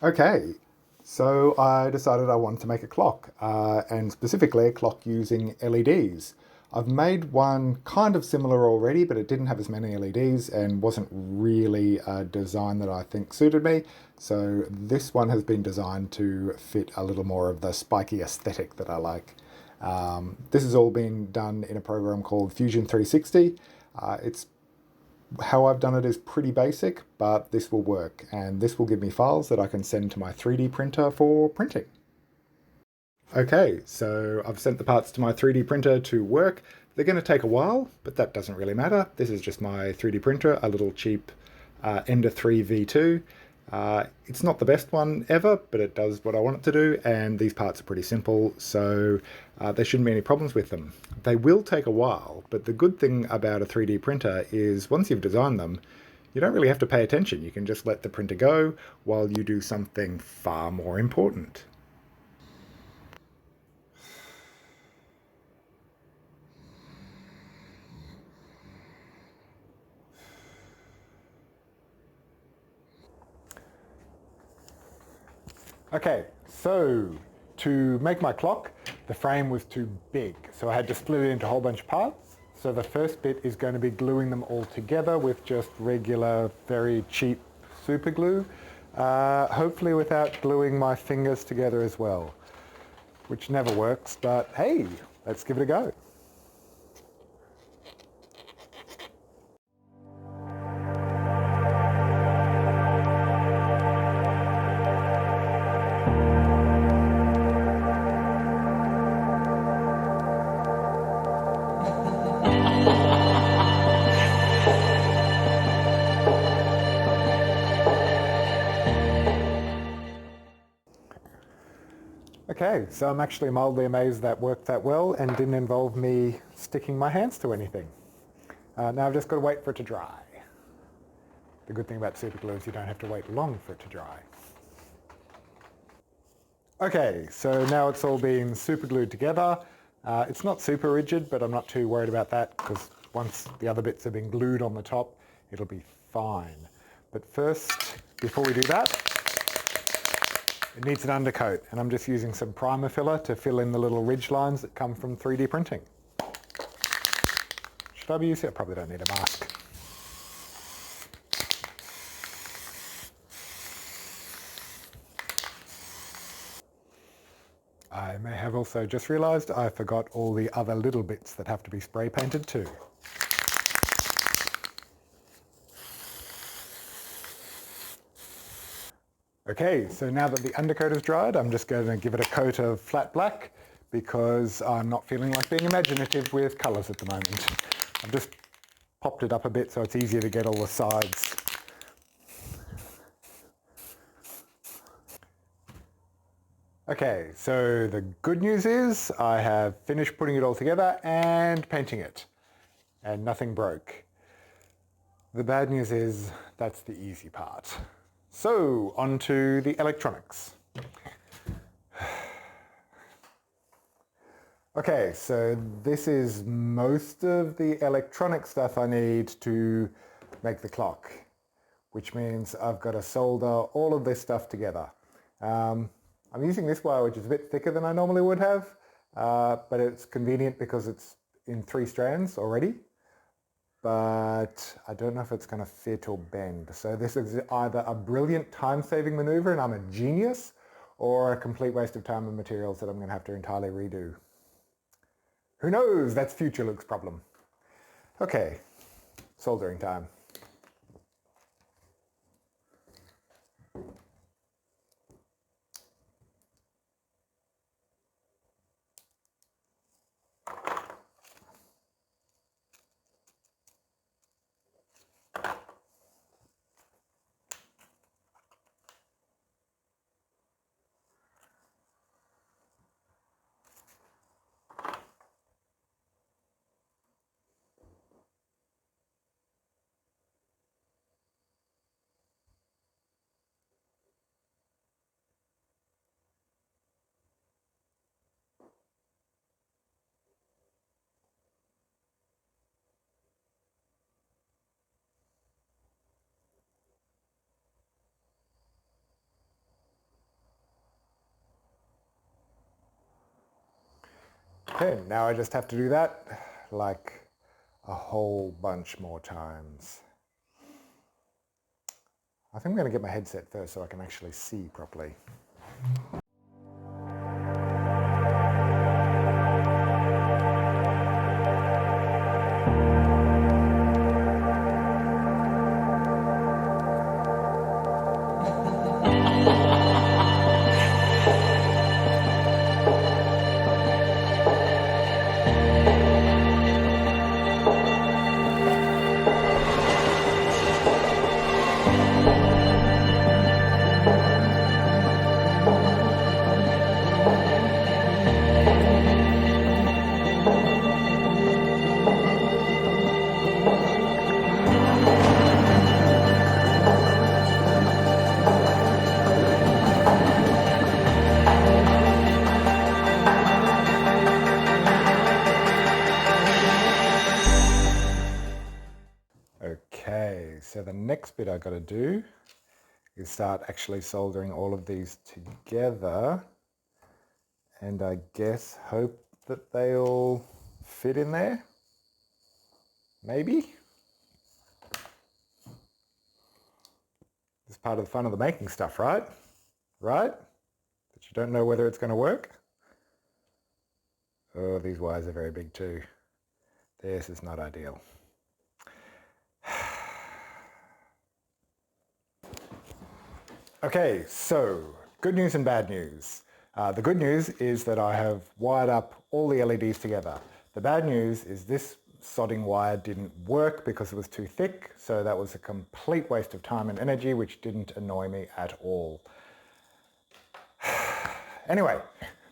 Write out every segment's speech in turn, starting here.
Okay, so I decided I wanted to make a clock, and specifically a clock using LEDs. I've made one kind of similar already, but it didn't have as many LEDs and wasn't really a design that I think suited me. So this one has been designed to fit a little more of the spiky aesthetic that I like. This has all been done in a program called Fusion 360. It's how I've done it is pretty basic, but this will work, and this will give me files that I can send to my 3D printer for printing. Okay, so I've sent the parts to my 3D printer to work. They're going to take a while, but that doesn't really matter. This is just my 3D printer, a little cheap Ender 3 V2. It's not the best one ever, but it does what I want it to do, and these parts are pretty simple, so there shouldn't be any problems with them. They will take a while, but the good thing about a 3D printer is once you've designed them, you don't really have to pay attention. You can just let the printer go while you do something far more important. Okay, so to make my clock, the frame was too big, so I had to split it into a whole bunch of parts. So the first bit is going to be gluing them all together with just regular, very cheap super glue, hopefully without gluing my fingers together as well, which never works, but hey, let's give it a go. Okay, so I'm actually mildly amazed that worked that well and didn't involve me sticking my hands to anything. Now I've just got to wait for it to dry. The good thing about super glue is you don't have to wait long for it to dry. Okay, so now it's all been super glued together. It's not super rigid, but I'm not too worried about that because once the other bits have been glued on the top, it'll be fine. But first, before we do that, it needs an undercoat, and I'm just using some primer filler to fill in the little ridge lines that come from 3D printing. Should I be using it? I probably don't need a mask. I may have also just realised I forgot all the other little bits that have to be spray painted too. Okay, so now that the undercoat is dried, I'm just going to give it a coat of flat black because I'm not feeling like being imaginative with colours at the moment. I've just popped it up a bit so it's easier to get all the sides. Okay, so the good news is I have finished putting it all together and painting it, and nothing broke. The bad news is that's the easy part. So, on to the electronics. Okay, so this is most of the electronic stuff I need to make the clock, which means I've got to solder all of this stuff together. I'm using this wire, which is a bit thicker than I normally would have, but it's convenient because it's in 3 strands already. But I don't know if it's going to fit or bend. So this is either a brilliant time-saving maneuver and I'm a genius, or a complete waste of time and materials that I'm going to have to entirely redo. Who knows? That's future Luke's problem. Okay, soldering time. Okay, now I just have to do that like a whole bunch more times. I think I'm going to get my headset first so I can actually see properly. Okay, so the next bit I've got to do is start actually soldering all of these together, and I guess hope that they all fit in there, maybe? It's part of the fun of the making stuff, right? Right? That you don't know whether it's going to work? Oh, these wires are very big too. This is not ideal. Okay, so good news and bad news. The good news is that I have wired up all the LEDs together. The bad news is this soldering wire didn't work because it was too thick, so that was a complete waste of time and energy, which didn't annoy me at all. Anyway,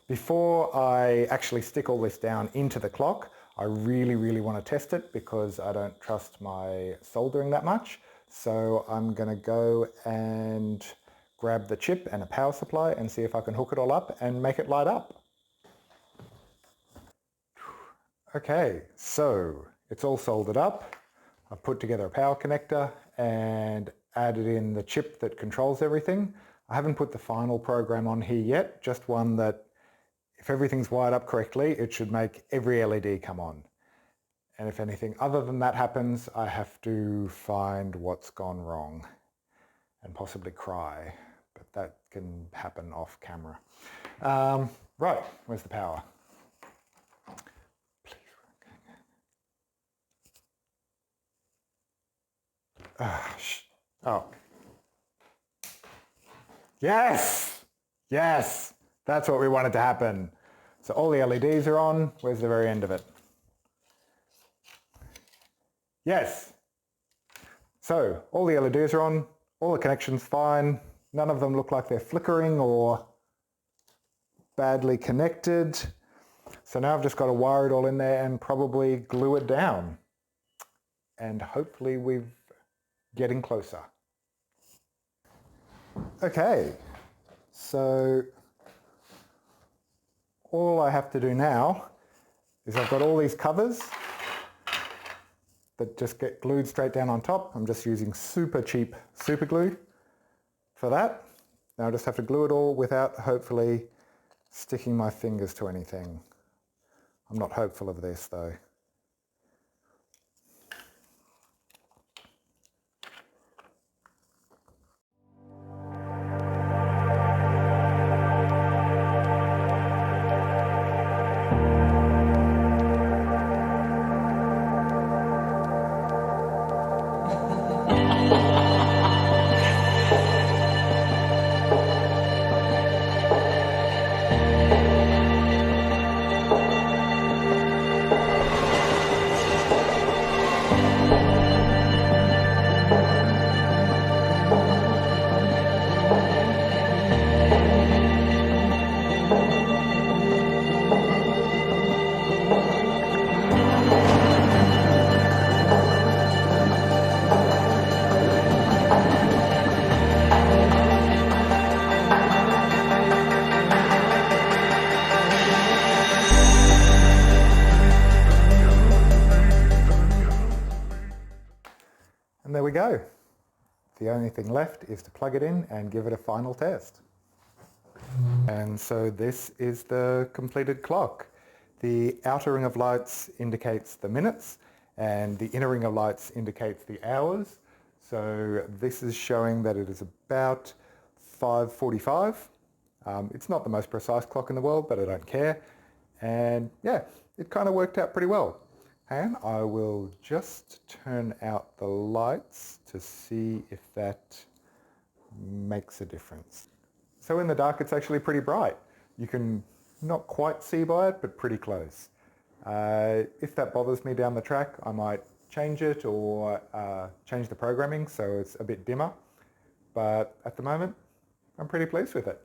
before I actually stick all this down into the clock, I really want to test it because I don't trust my soldering that much. So I'm going to go and grab the chip and a power supply and see if I can hook it all up and make it light up. Okay, so it's all soldered up. I've put together a power connector and added in the chip that controls everything. I haven't put the final program on here yet, just one that if everything's wired up correctly, it should make every LED come on. And if anything other than that happens, I have to find what's gone wrong and possibly cry, but that can happen off camera. Right, where's the power? Please work. Oh. Yes! Yes! That's what we wanted to happen. So all the LEDs are on. Where's the very end of it? Yes! So all the LEDs are on. All the connections fine. None of them look like they're flickering or badly connected. So now I've just got to wire it all in there and probably glue it down. And hopefully we're getting closer. Okay, so all I have to do now is I've got all these covers that just get glued straight down on top. I'm just using super cheap super glue for that. Now I just have to glue it all without hopefully sticking my fingers to anything. I'm not hopeful of this though. And there we go. The only thing left is to plug it in and give it a final test. And so this is the completed clock. The outer ring of lights indicates the minutes and the inner ring of lights indicates the hours. So this is showing that it is about 5:45. It's not the most precise clock in the world, but I don't care. And yeah, it kind of worked out pretty well. And I will just turn out the lights to see if that makes a difference. So in the dark, it's actually pretty bright. You can not quite see by it, but pretty close. If that bothers me down the track, I might change it or change the programming so it's a bit dimmer. But at the moment, I'm pretty pleased with it.